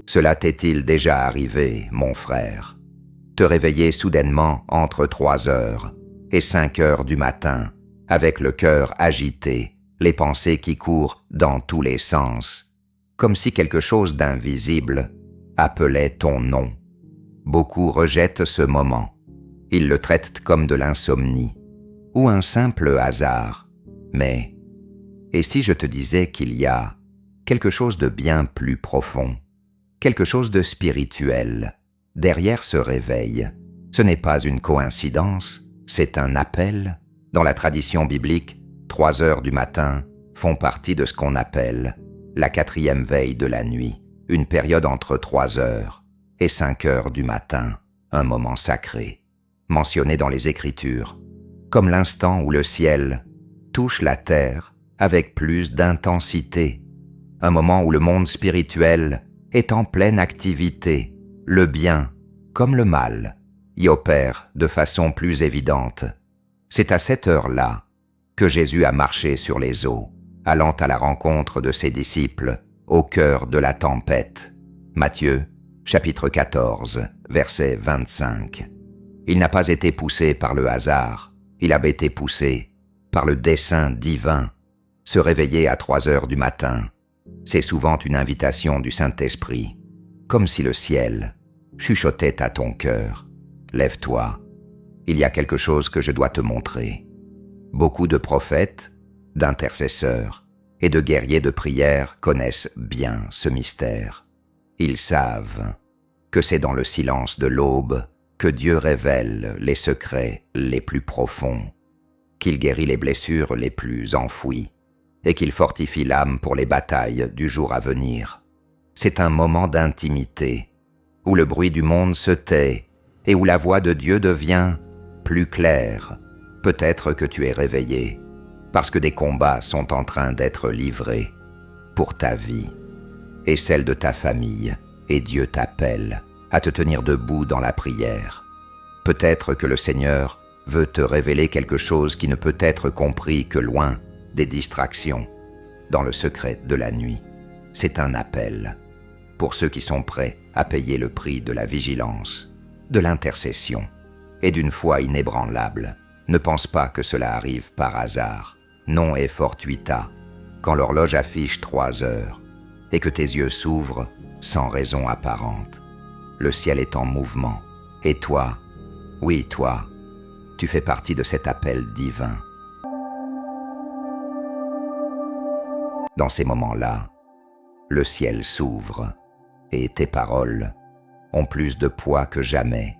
Cela t'est-il déjà arrivé, mon frère? Te réveiller soudainement entre 3 heures et 5 heures du matin, avec le cœur agité, les pensées qui courent dans tous les sens, comme si quelque chose d'invisible appelait ton nom. Beaucoup rejettent ce moment. Ils le traitent comme de l'insomnie ou un simple hasard. Mais, et si je te disais qu'il y a quelque chose de bien plus profond, quelque chose de spirituel derrière ce réveil? Ce n'est pas une coïncidence, c'est un appel. Dans la tradition biblique, 3 heures du matin font partie de ce qu'on appelle la 4e veille de la nuit, une période entre 3 heures et 5 heures du matin, un moment sacré, mentionné dans les Écritures, comme l'instant où le ciel touche la terre avec plus d'intensité, un moment où le monde spirituel est en pleine activité, le bien comme le mal y opère de façon plus évidente. C'est à cette heure-là que Jésus a marché sur les eaux, allant à la rencontre de ses disciples au cœur de la tempête. Matthieu, chapitre 14, verset 25. Il n'a pas été poussé par le hasard, il a été poussé par le dessein divin. Se réveiller à 3 heures du matin, c'est souvent une invitation du Saint-Esprit, comme si le ciel chuchotait à ton cœur. Lève-toi, il y a quelque chose que je dois te montrer. Beaucoup de prophètes, d'intercesseurs et de guerriers de prière connaissent bien ce mystère. Ils savent que c'est dans le silence de l'aube que Dieu révèle les secrets les plus profonds, qu'il guérit les blessures les plus enfouies et qu'il fortifie l'âme pour les batailles du jour à venir. C'est un moment d'intimité, où le bruit du monde se tait et où la voix de Dieu devient plus claire. Peut-être que tu es réveillé, parce que des combats sont en train d'être livrés pour ta vie et celle de ta famille, et Dieu t'appelle à te tenir debout dans la prière. Peut-être que le Seigneur veut te révéler quelque chose qui ne peut être compris que loin des distractions, dans le secret de la nuit. C'est un appel pour ceux qui sont prêts à payer le prix de la vigilance, de l'intercession et d'une foi inébranlable. Ne pense pas que cela arrive par hasard, non et fortuita, quand l'horloge affiche 3 heures et que tes yeux s'ouvrent sans raison apparente. Le ciel est en mouvement, et toi, oui toi, tu fais partie de cet appel divin. Dans ces moments-là, le ciel s'ouvre et tes paroles ont plus de poids que jamais.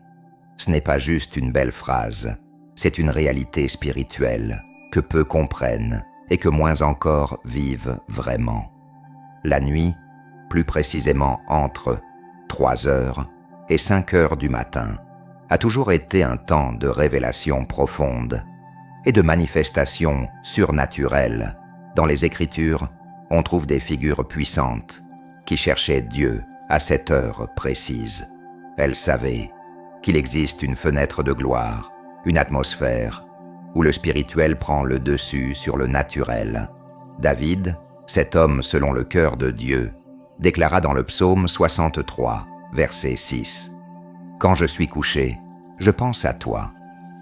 Ce n'est pas juste une belle phrase, c'est une réalité spirituelle que peu comprennent et que moins encore vivent vraiment. La nuit, plus précisément entre 3 heures et 5 heures du matin, a toujours été un temps de révélation profonde et de manifestation surnaturelle. Dans les Écritures, on trouve des figures puissantes qui cherchaient Dieu à cette heure précise. Elles savaient qu'il existe une fenêtre de gloire, une atmosphère où le spirituel prend le dessus sur le naturel. David, cet homme selon le cœur de Dieu, déclara dans le psaume 63, verset 6. « Quand je suis couché, je pense à toi.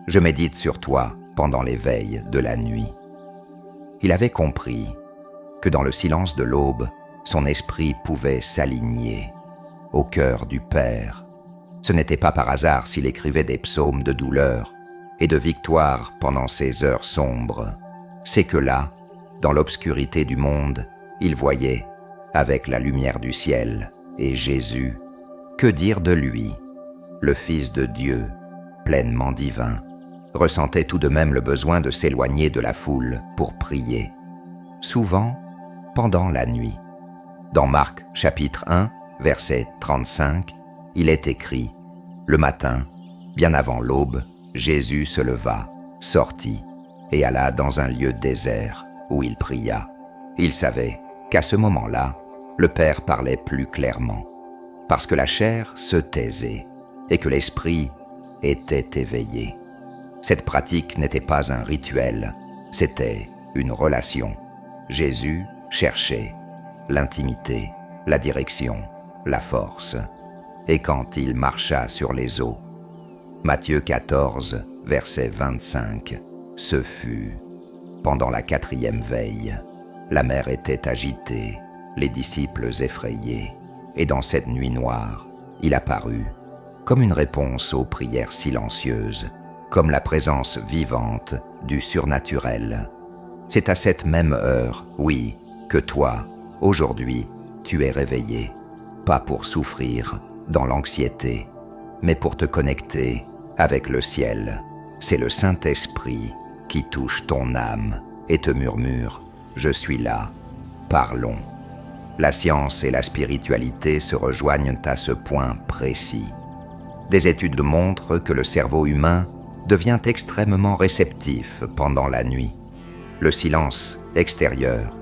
Je médite sur toi pendant les veilles de la nuit. » Il avait compris que dans le silence de l'aube, son esprit pouvait s'aligner au cœur du Père. Ce n'était pas par hasard s'il écrivait des psaumes de douleur et de victoire pendant ces heures sombres. C'est que là, dans l'obscurité du monde, il voyait, avec la lumière du ciel, et Jésus. Que dire de lui? Le Fils de Dieu, pleinement divin, ressentait tout de même le besoin de s'éloigner de la foule pour prier, souvent pendant la nuit. Dans Marc chapitre 1, verset 35, il est écrit « Le matin, bien avant l'aube, Jésus se leva, sortit et alla dans un lieu désert où il pria. » Il savait qu'à ce moment-là, le Père parlait plus clairement, parce que la chair se taisait et que l'esprit était éveillé. Cette pratique n'était pas un rituel, c'était une relation. Jésus cherchait l'intimité, la direction la force, et quand il marcha sur les eaux. Matthieu 14, verset 25. Ce fut pendant la 4e veille. La mer était agitée, les disciples effrayés, et dans cette nuit noire, il apparut, comme une réponse aux prières silencieuses, comme la présence vivante du surnaturel. C'est à cette même heure, oui, que toi, aujourd'hui, tu es réveillé, pas pour souffrir dans l'anxiété, mais pour te connecter avec le ciel. C'est le Saint-Esprit qui touche ton âme et te murmure « Je suis là, parlons ». La science et la spiritualité se rejoignent à ce point précis. Des études montrent que le cerveau humain devient extrêmement réceptif pendant la nuit. Le silence extérieur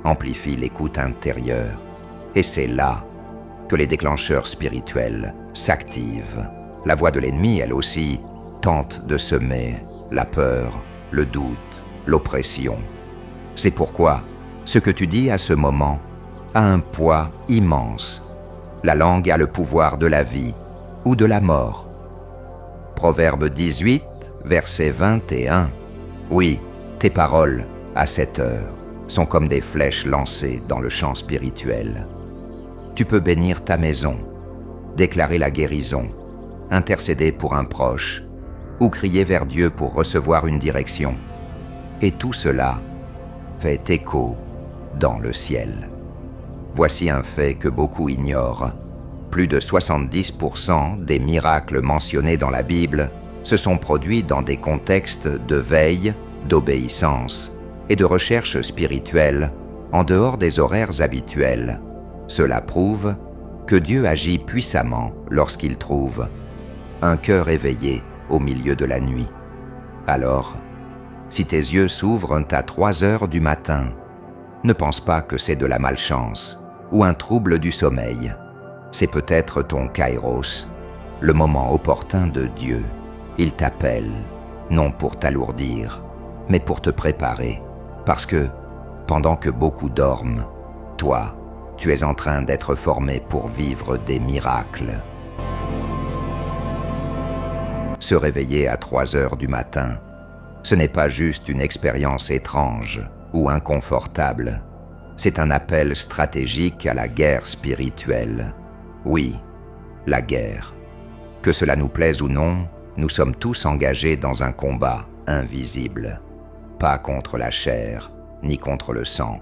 amplifie l'écoute intérieure, et c'est là que les déclencheurs spirituels s'activent. La voix de l'ennemi, elle aussi, tente de semer la peur, le doute, l'oppression. C'est pourquoi ce que tu dis à ce moment a un poids immense. La langue a le pouvoir de la vie ou de la mort. Proverbe 18, verset 21. Oui, tes paroles, à cette heure, sont comme des flèches lancées dans le champ spirituel. Tu peux bénir ta maison, déclarer la guérison, intercéder pour un proche, ou crier vers Dieu pour recevoir une direction. Et tout cela fait écho dans le ciel. Voici un fait que beaucoup ignorent. Plus de 70% des miracles mentionnés dans la Bible se sont produits dans des contextes de veille, d'obéissance et de recherche spirituelle en dehors des horaires habituels. Cela prouve que Dieu agit puissamment lorsqu'il trouve un cœur éveillé au milieu de la nuit. Alors, si tes yeux s'ouvrent à 3 heures du matin, ne pense pas que c'est de la malchance ou un trouble du sommeil. C'est peut-être ton kairos, le moment opportun de Dieu. Il t'appelle, non pour t'alourdir, mais pour te préparer, parce que, pendant que beaucoup dorment, toi, tu es en train d'être formé pour vivre des miracles. Se réveiller à 3 heures du matin, ce n'est pas juste une expérience étrange ou inconfortable, c'est un appel stratégique à la guerre spirituelle. Oui, la guerre. Que cela nous plaise ou non, nous sommes tous engagés dans un combat invisible. Pas contre la chair, ni contre le sang,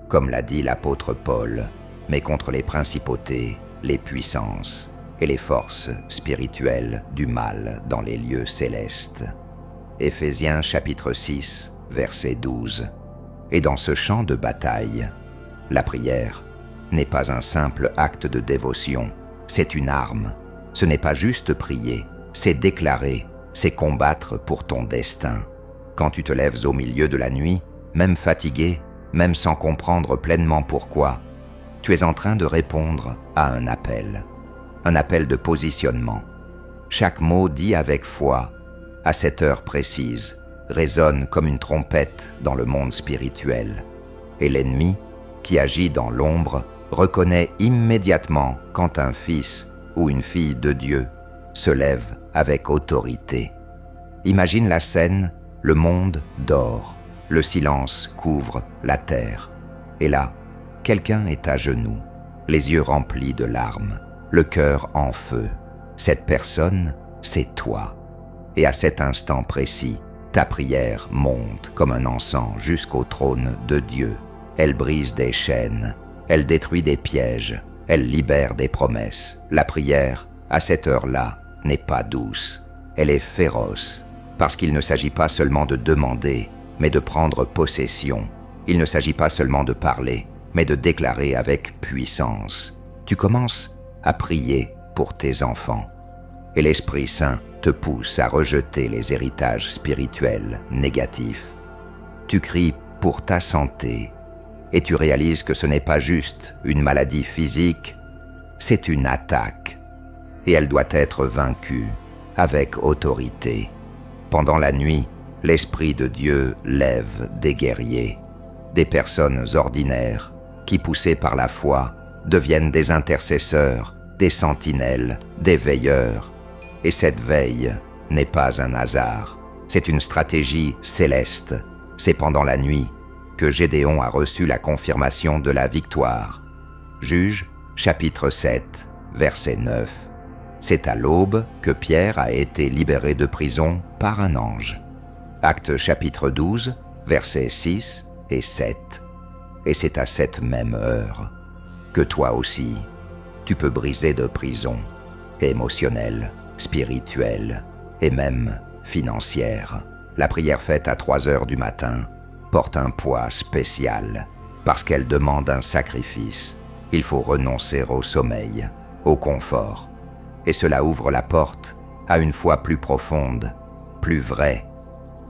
comme l'a dit l'apôtre Paul, mais contre les principautés, les puissances et les forces spirituelles du mal dans les lieux célestes. Éphésiens chapitre 6, verset 12. Et dans ce champ de bataille, la prière n'est pas un simple acte de dévotion, c'est une arme. Ce n'est pas juste prier, c'est déclarer, c'est combattre pour ton destin. Quand tu te lèves au milieu de la nuit, même fatigué, même sans comprendre pleinement pourquoi, tu es en train de répondre à un appel de positionnement. Chaque mot dit avec foi, à cette heure précise, résonne comme une trompette dans le monde spirituel. Et l'ennemi, qui agit dans l'ombre, reconnaît immédiatement quand un fils ou une fille de Dieu se lève avec autorité. Imagine la scène, le monde dort, le silence couvre la terre. Et là, quelqu'un est à genoux, les yeux remplis de larmes, le cœur en feu. Cette personne, c'est toi. Et à cet instant précis, ta prière monte comme un encens jusqu'au trône de Dieu. Elle brise des chaînes, elle détruit des pièges, elle libère des promesses. La prière, à cette heure-là, n'est pas douce, elle est féroce, parce qu'il ne s'agit pas seulement de demander, mais de prendre possession. Il ne s'agit pas seulement de parler, mais de déclarer avec puissance. Tu commences à prier pour tes enfants, et l'Esprit Saint te pousse à rejeter les héritages spirituels négatifs. Tu cries pour ta santé, et tu réalises que ce n'est pas juste une maladie physique, c'est une attaque, et elle doit être vaincue avec autorité. Pendant la nuit, l'Esprit de Dieu lève des guerriers, des personnes ordinaires qui, poussées par la foi, deviennent des intercesseurs, des sentinelles, des veilleurs. Et cette veille n'est pas un hasard, c'est une stratégie céleste. C'est pendant la nuit que Gédéon a reçu la confirmation de la victoire. Juges, chapitre 7, verset 9. C'est à l'aube que Pierre a été libéré de prison par un ange. Actes chapitre 12, versets 6 et 7. Et c'est à cette même heure que toi aussi, tu peux briser de prison, émotionnelle, spirituelle et même financière. La prière faite à 3 heures du matin porte un poids spécial parce qu'elle demande un sacrifice. Il faut renoncer au sommeil, au confort. Et cela ouvre la porte à une foi plus profonde, plus vraie.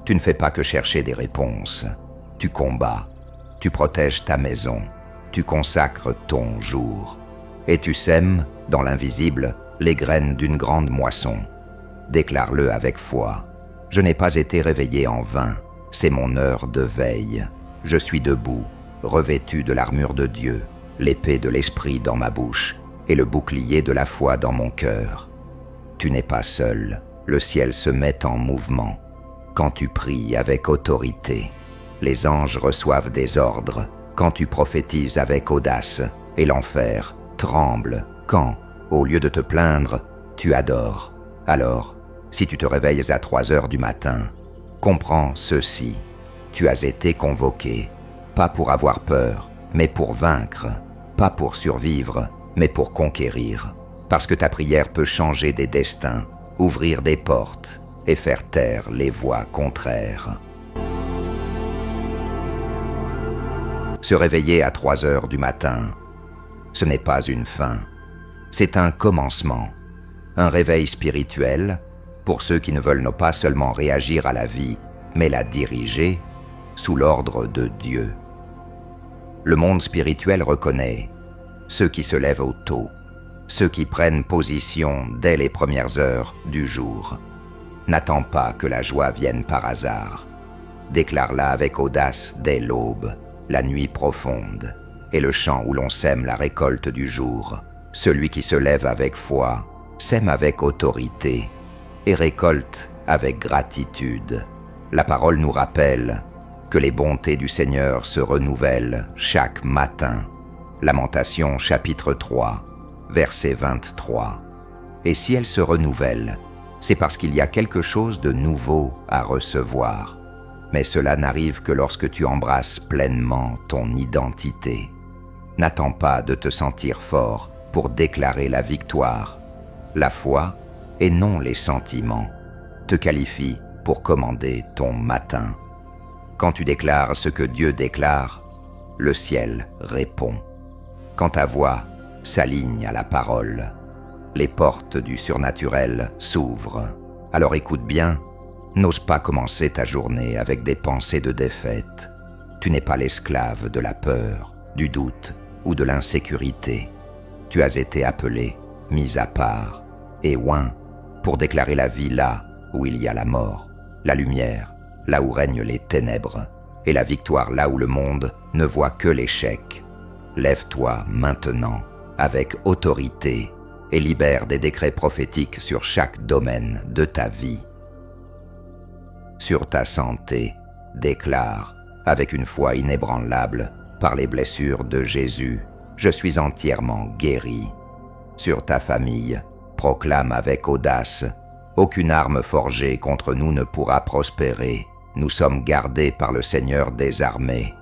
Tu ne fais pas que chercher des réponses. Tu combats, tu protèges ta maison, tu consacres ton jour. Et tu sèmes, dans l'invisible, les graines d'une grande moisson. Déclare-le avec foi. Je n'ai pas été réveillé en vain, c'est mon heure de veille. Je suis debout, revêtu de l'armure de Dieu, l'épée de l'esprit dans ma bouche et le bouclier de la foi dans mon cœur. Tu n'es pas seul, le ciel se met en mouvement. Quand tu pries avec autorité, les anges reçoivent des ordres. Quand tu prophétises avec audace, et l'enfer tremble. Quand, au lieu de te plaindre, tu adores. Alors, si tu te réveilles à 3 heures du matin, comprends ceci. Tu as été convoqué, pas pour avoir peur, mais pour vaincre. Pas pour survivre, mais pour conquérir. Parce que ta prière peut changer des destins, ouvrir des portes et faire taire les voix contraires. Se réveiller à 3 heures du matin, ce n'est pas une fin, c'est un commencement. Un réveil spirituel pour ceux qui ne veulent pas seulement réagir à la vie, mais la diriger sous l'ordre de Dieu. Le monde spirituel reconnaît ceux qui se lèvent au tôt, ceux qui prennent position dès les premières heures du jour. N'attends pas que la joie vienne par hasard. Déclare-la avec audace dès l'aube, la nuit profonde, et le champ où l'on sème la récolte du jour. Celui qui se lève avec foi, sème avec autorité, et récolte avec gratitude. La parole nous rappelle que les bontés du Seigneur se renouvellent chaque matin. Lamentations chapitre 3, verset 23. Et si elles se renouvellent, c'est parce qu'il y a quelque chose de nouveau à recevoir. Mais cela n'arrive que lorsque tu embrasses pleinement ton identité. N'attends pas de te sentir fort pour déclarer la victoire. La foi, et non les sentiments, te qualifie pour commander ton matin. Quand tu déclares ce que Dieu déclare, le ciel répond. Quand ta voix s'aligne à la parole, les portes du surnaturel s'ouvrent. Alors écoute bien, n'ose pas commencer ta journée avec des pensées de défaite. Tu n'es pas l'esclave de la peur, du doute ou de l'insécurité. Tu as été appelé, mis à part et oint pour déclarer la vie là où il y a la mort, la lumière là où règnent les ténèbres et la victoire là où le monde ne voit que l'échec. Lève-toi maintenant avec autorité et libère des décrets prophétiques sur chaque domaine de ta vie. Sur ta santé, déclare, avec une foi inébranlable, par les blessures de Jésus, je suis entièrement guéri. Sur ta famille, proclame avec audace, aucune arme forgée contre nous ne pourra prospérer. Nous sommes gardés par le Seigneur des armées.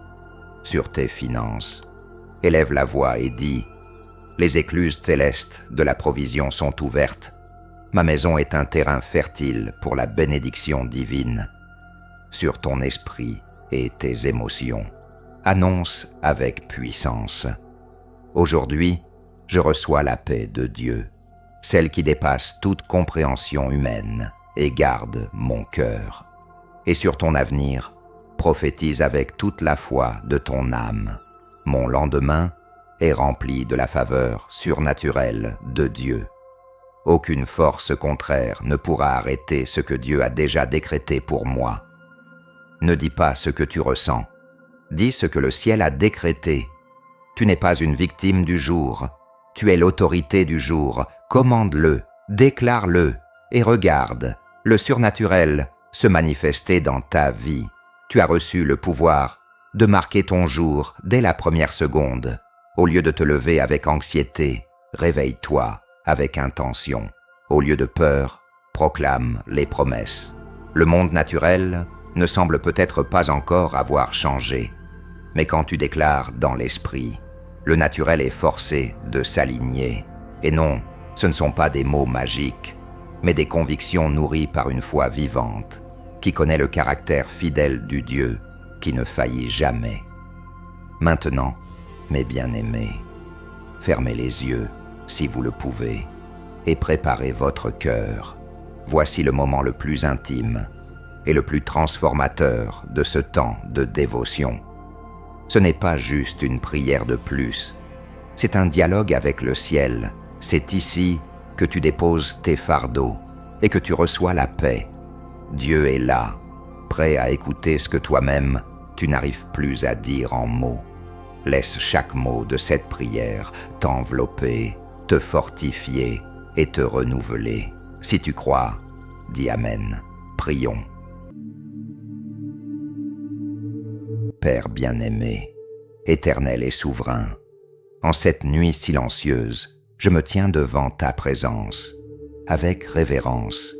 Sur tes finances, élève la voix et dis, les écluses célestes de la provision sont ouvertes. Ma maison est un terrain fertile pour la bénédiction divine. Sur ton esprit et tes émotions, annonce avec puissance. Aujourd'hui, je reçois la paix de Dieu, celle qui dépasse toute compréhension humaine et garde mon cœur. Et sur ton avenir, prophétise avec toute la foi de ton âme. Mon lendemain est rempli de la faveur surnaturelle de Dieu. Aucune force contraire ne pourra arrêter ce que Dieu a déjà décrété pour moi. Ne dis pas ce que tu ressens, dis ce que le ciel a décrété. Tu n'es pas une victime du jour. Tu es l'autorité du jour. Commande-le, déclare-le et regarde le surnaturel se manifester dans ta vie. Tu as reçu le pouvoir de marquer ton jour dès la première seconde. Au lieu de te lever avec anxiété, réveille-toi avec intention. Au lieu de peur, proclame les promesses. Le monde naturel ne semble peut-être pas encore avoir changé. Mais quand tu déclares dans l'esprit, le naturel est forcé de s'aligner. Et non, ce ne sont pas des mots magiques, mais des convictions nourries par une foi vivante, qui connaît le caractère fidèle du Dieu qui ne faillit jamais. Maintenant, mes bien-aimés, fermez les yeux, si vous le pouvez, et préparez votre cœur. Voici le moment le plus intime et le plus transformateur de ce temps de dévotion. Ce n'est pas juste une prière de plus, c'est un dialogue avec le ciel. C'est ici que tu déposes tes fardeaux et que tu reçois la paix. Dieu est là, prêt à écouter ce que toi-même tu n'arrives plus à dire en mots. Laisse chaque mot de cette prière t'envelopper, te fortifier et te renouveler. Si tu crois, dis Amen. Prions. Père bien-aimé, éternel et souverain, en cette nuit silencieuse, je me tiens devant ta présence, avec révérence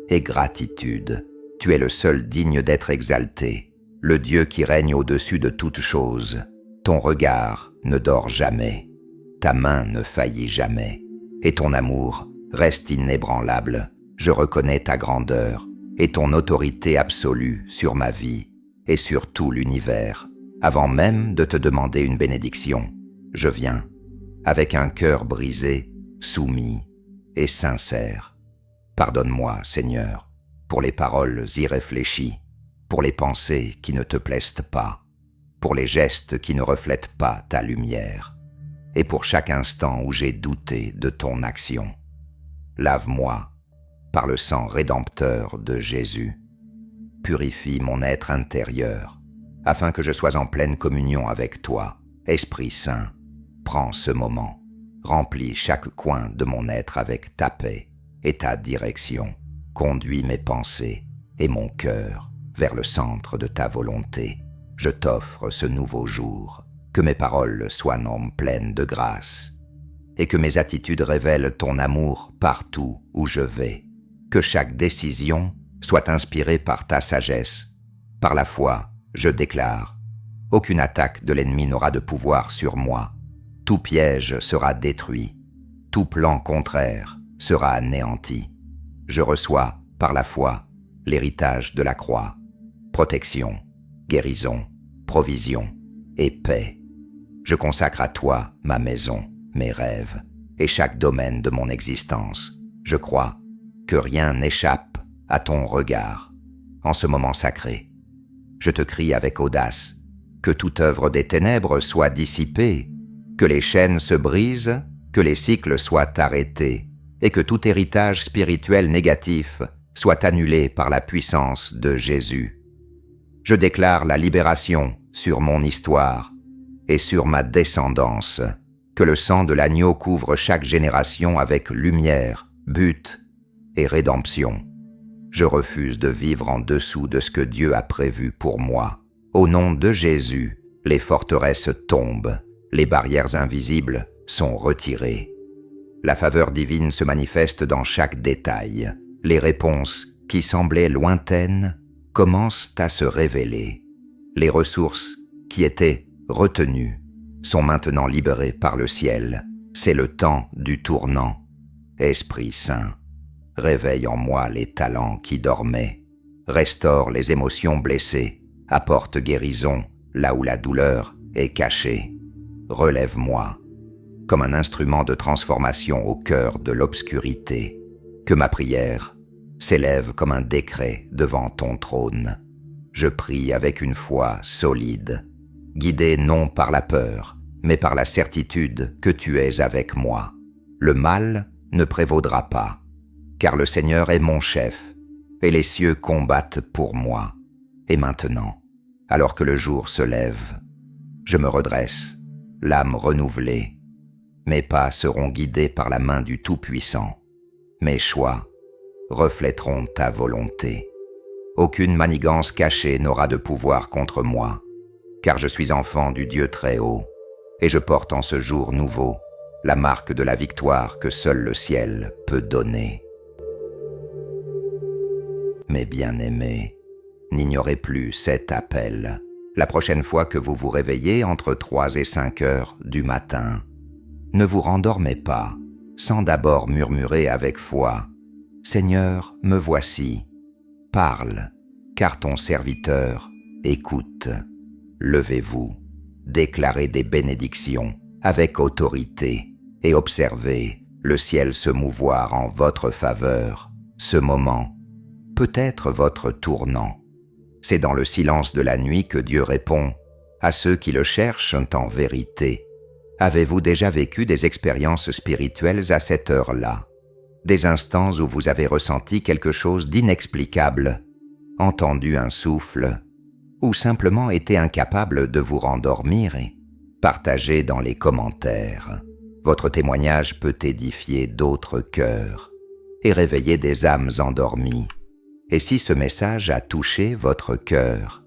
et gratitude. Tu es le seul digne d'être exalté, le Dieu qui règne au-dessus de toutes choses. Ton regard ne dort jamais, ta main ne faillit jamais, et ton amour reste inébranlable. Je reconnais ta grandeur et ton autorité absolue sur ma vie et sur tout l'univers. Avant même de te demander une bénédiction, je viens, avec un cœur brisé, soumis et sincère. Pardonne-moi, Seigneur, pour les paroles irréfléchies, pour les pensées qui ne te plaisent pas, pour les gestes qui ne reflètent pas ta lumière, et pour chaque instant où j'ai douté de ton action. Lave-moi par le sang rédempteur de Jésus. Purifie mon être intérieur, afin que je sois en pleine communion avec toi. Esprit Saint, prends ce moment, remplis chaque coin de mon être avec ta paix et ta direction. Conduis mes pensées et mon cœur vers le centre de ta volonté. Je t'offre ce nouveau jour, que mes paroles soient non pleines de grâce, et que mes attitudes révèlent ton amour partout où je vais. Que chaque décision soit inspirée par ta sagesse. Par la foi, je déclare, aucune attaque de l'ennemi n'aura de pouvoir sur moi. Tout piège sera détruit. Tout plan contraire sera anéanti. Je reçois, par la foi, l'héritage de la croix. Protection, guérison, provision et paix. Je consacre à toi ma maison, mes rêves et chaque domaine de mon existence. Je crois que rien n'échappe à ton regard. En ce moment sacré, je te crie avec audace, que toute œuvre des ténèbres soit dissipée, que les chaînes se brisent, que les cycles soient arrêtés, et que tout héritage spirituel négatif soit annulé par la puissance de Jésus. Je déclare la libération sur mon histoire et sur ma descendance, que le sang de l'agneau couvre chaque génération avec lumière, but et rédemption. Je refuse de vivre en dessous de ce que Dieu a prévu pour moi. Au nom de Jésus, les forteresses tombent, les barrières invisibles sont retirées. La faveur divine se manifeste dans chaque détail. Les réponses qui semblaient lointaines commencent à se révéler. Les ressources qui étaient retenues sont maintenant libérées par le ciel. C'est le temps du tournant. Esprit Saint, réveille en moi les talents qui dormaient, restaure les émotions blessées, apporte guérison là où la douleur est cachée. Relève-moi comme un instrument de transformation au cœur de l'obscurité. Que ma prière s'élève comme un décret devant ton trône. Je prie avec une foi solide, guidé non par la peur, mais par la certitude que tu es avec moi. Le mal ne prévaudra pas, car le Seigneur est mon chef, et les cieux combattent pour moi. Et maintenant, alors que le jour se lève, je me redresse l'âme renouvelée. Mes pas seront guidés par la main du Tout-Puissant. Mes choix reflèteront ta volonté. Aucune manigance cachée n'aura de pouvoir contre moi, car je suis enfant du Dieu Très-Haut, et je porte en ce jour nouveau la marque de la victoire que seul le ciel peut donner. Mes bien-aimés, n'ignorez plus cet appel. La prochaine fois que vous vous réveillez entre 3 et 5 heures du matin, ne vous rendormez pas sans d'abord murmurer avec foi « Seigneur, me voici, parle, car ton serviteur écoute. » Levez-vous, déclarez des bénédictions avec autorité et observez le ciel se mouvoir en votre faveur. Ce moment peut être votre tournant. C'est dans le silence de la nuit que Dieu répond à ceux qui le cherchent en vérité. Avez-vous déjà vécu des expériences spirituelles à cette heure-là? Des instants où vous avez ressenti quelque chose d'inexplicable, entendu un souffle, ou simplement été incapable de vous rendormir? Partagez dans les commentaires. Votre témoignage peut édifier d'autres cœurs et réveiller des âmes endormies. Et si ce message a touché votre cœur,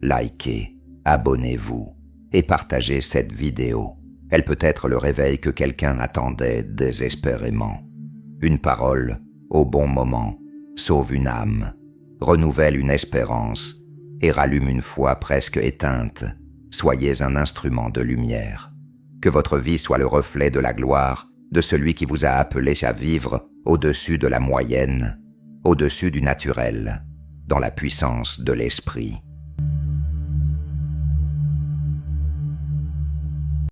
likez, abonnez-vous et partagez cette vidéo. Elle peut être le réveil que quelqu'un attendait désespérément. Une parole, au bon moment, sauve une âme, renouvelle une espérance et rallume une foi presque éteinte. Soyez un instrument de lumière. Que votre vie soit le reflet de la gloire de celui qui vous a appelé à vivre au-dessus de la moyenne, au-dessus du naturel, dans la puissance de l'esprit.